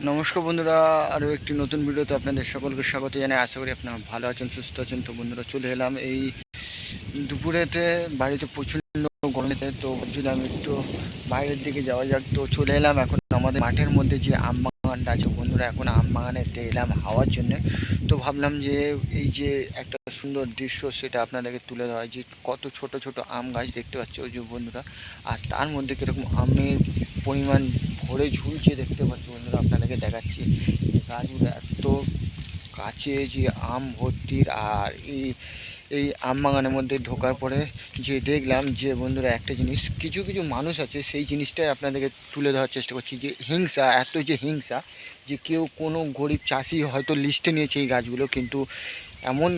নমস্কার বন্ধুরা, আরও একটি নতুন ভিডিওতে আপনাদের সকলকে স্বাগত জানাই। আশা করি আপনারা ভালো আছেন, সুস্থ আছেন। তো বন্ধুরা, চলে এলাম এই দুপুরেতে বাড়িতে প্রচণ্ড গরমেতে। তো ভাবছিলাম একটু বাইরের দিকে যাওয়া যাক। তো চলে এলাম এখন আমাদের মাঠের মধ্যে যে আম বাগানটা আছে বন্ধুরা, এখন আম বাগানেতে এলাম হাওয়ার জন্যে। তো ভাবলাম যে এই যে একটা সুন্দর দৃশ্য সেটা আপনাদেরকে তুলে ধরা, যে কত ছোট ছোট আম গাছ দেখতে পাচ্ছি ওই যে বন্ধুরা, আর তার মধ্যে কীরকম আমের পরিমাণ ভরে ঝুলছে দেখতে পাচ্ছি বন্ধুরা। আপনাদেরকে দেখাচ্ছি এই গাছগুলো এত কাছে যে আম ভর্তির। আর এই আম বাগানের মধ্যে ঢোকার পরে যে দেখলাম যে বন্ধুরা একটা জিনিস, কিছু কিছু মানুষ আছে সেই জিনিসটাই আপনাদেরকে তুলে ধরার চেষ্টা করছি, যে হিংসা, এত যে হিংসা, যে কেউ কোনো গরিব চাষি হয়তো লিস্টে নিয়েছে এই গাছগুলো, কিন্তু এমন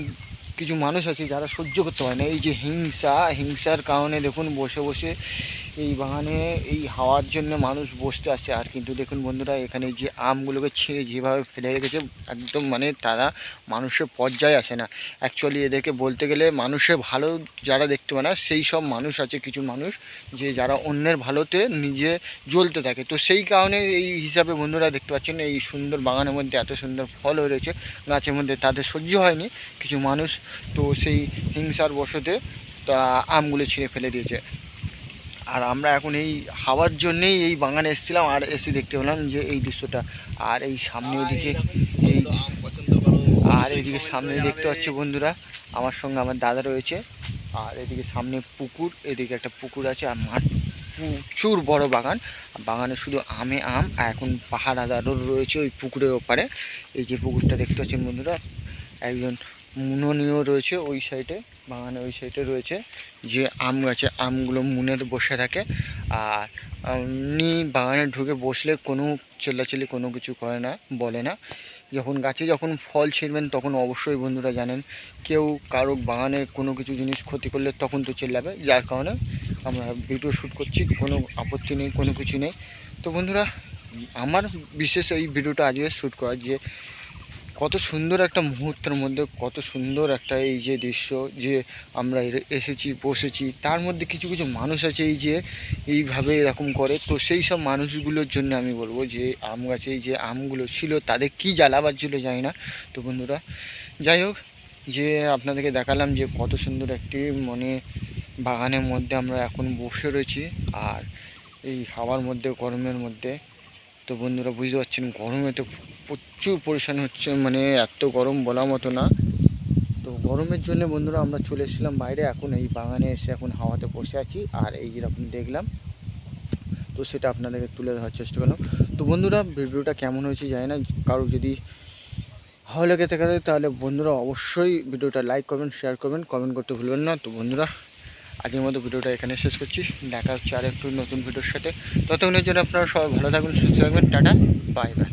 কিছু মানুষ আছে যারা সহ্য করতে পারে না এই যে হিংসার কারণে দেখুন বসে বসে এই বাগানে এই হাওয়ার জন্য মানুষ বসতে আসে। আর কিন্তু দেখুন বন্ধুরা, এখানে যে আমগুলোকে ছিঁড়ে যেভাবে ফেলে রেখেছে, একদম মানে তারা মানুষের পর্যায়ে আসে না। অ্যাকচুয়ালি এদেরকে বলতে গেলে মানুষের ভালো যারা দেখতে পায় না, সেই সব মানুষ আছে কিছু মানুষ, যে যারা অন্যের ভালোতে নিজে জ্বলতে থাকে। তো সেই কারণে এই হিসাবে বন্ধুরা দেখতে পাচ্ছেন এই সুন্দর বাগানের মধ্যে এত সুন্দর ফল হয়ে রয়েছে গাছের মধ্যে, তাদের সহ্য হয়নি কিছু মানুষ, তো সেই হিংসার বশতে তা আমগুলো ছিঁড়ে ফেলে দিয়েছে। আর আমরা এখন এই হাওয়ার জন্যেই এই বাগানে এসেছিলাম, আর এসে দেখতে পেলাম যে এই দৃশ্যটা। আর এই সামনে দিকে এই আর এইদিকে সামনে দেখতে পাচ্ছি বন্ধুরা, আমার সঙ্গে আমার দাদা রয়েছে। আর এদিকে সামনে পুকুর, এদিকে একটা পুকুর আছে, আর মাঠ প্রচুর বড় বাগান। বাগানে শুধু আমে আম। আর এখন পাহাড় আদারও রয়েছে ওই পুকুরের ওপারে। এই যে পুকুরটা দেখতে পাচ্ছেন বন্ধুরা, একজন মুননিও রয়েছে ওই সাইডে, বাগানে ওই সাইডে রয়েছে, যে আম গাছে আমগুলো মুনে বসে থাকে। আর এমনি বাগানে ঢুকে বসলে কোনো চেল্লাচিল্লি কোনো কিছু করে না, বলে না। যখন গাছে যখন ফল ছিঁড়বেন তখন অবশ্যই বন্ধুরা জানেন, কেউ কারো বাগানের কোনো কিছু জিনিস ক্ষতি করলে তখন তো চেল্লাবে, যার কারণে আমরা ভিডিও শ্যুট করছি, কোনো আপত্তি নেই, কোনো কিছু নেই। তো বন্ধুরা, আমার বিশেষ এই ভিডিওটা আজকে শ্যুট করা, যে কত সুন্দর একটা মুহূর্তের মধ্যে কত সুন্দর একটা এই যে দৃশ্য, যে আমরা এসেছি বসেছি, তার মধ্যে কিছু কিছু মানুষ আছে এই যে এইভাবে এরকম করে। তো সেই সব মানুষগুলোর জন্য আমি বলবো যে আম গাছে এই যে আমগুলো ছিল তাদের কী জ্বালাবার ছিল জানি না। তো বন্ধুরা, যাই হোক, যে আপনাদেরকে দেখালাম যে কত সুন্দর একটি মানে বাগানের মধ্যে আমরা এখন বসে রয়েছি, আর এই হাওয়ার মধ্যে গরমের মধ্যে। তো বন্ধুরা, বুঝতে পারছেন গরমে তো প্রচুর পরিশান হচ্ছে, মানে এত গরম বলার মতো না। তো গরমের জন্য বন্ধুরা আমরা চলে এসেছিলাম বাইরে, এখন এই বাগানে এসে এখন হাওয়াতে বসে আছি। আর এই যেরকম দেখলাম, তো সেটা আপনাদেরকে তুলে ধরার চেষ্টা করলাম। তো বন্ধুরা, ভিডিওটা কেমন হয়েছে জানি না, কারো যদি ভালো লেগে থাকে তাহলে বন্ধুরা অবশ্যই ভিডিওটা লাইক করবেন, শেয়ার করবেন, কমেন্ট করতে ভুলবেন না। তো বন্ধুরা, আজকের মতো ভিডিওটা এখানে শেষ করছি। দেখা হচ্ছে আর একটু নতুন ভিডিওর সাথে। ততক্ষণের জন্য আপনারা সবাই ভালো থাকবেন, সুস্থ থাকবেন। Tata, bye bye.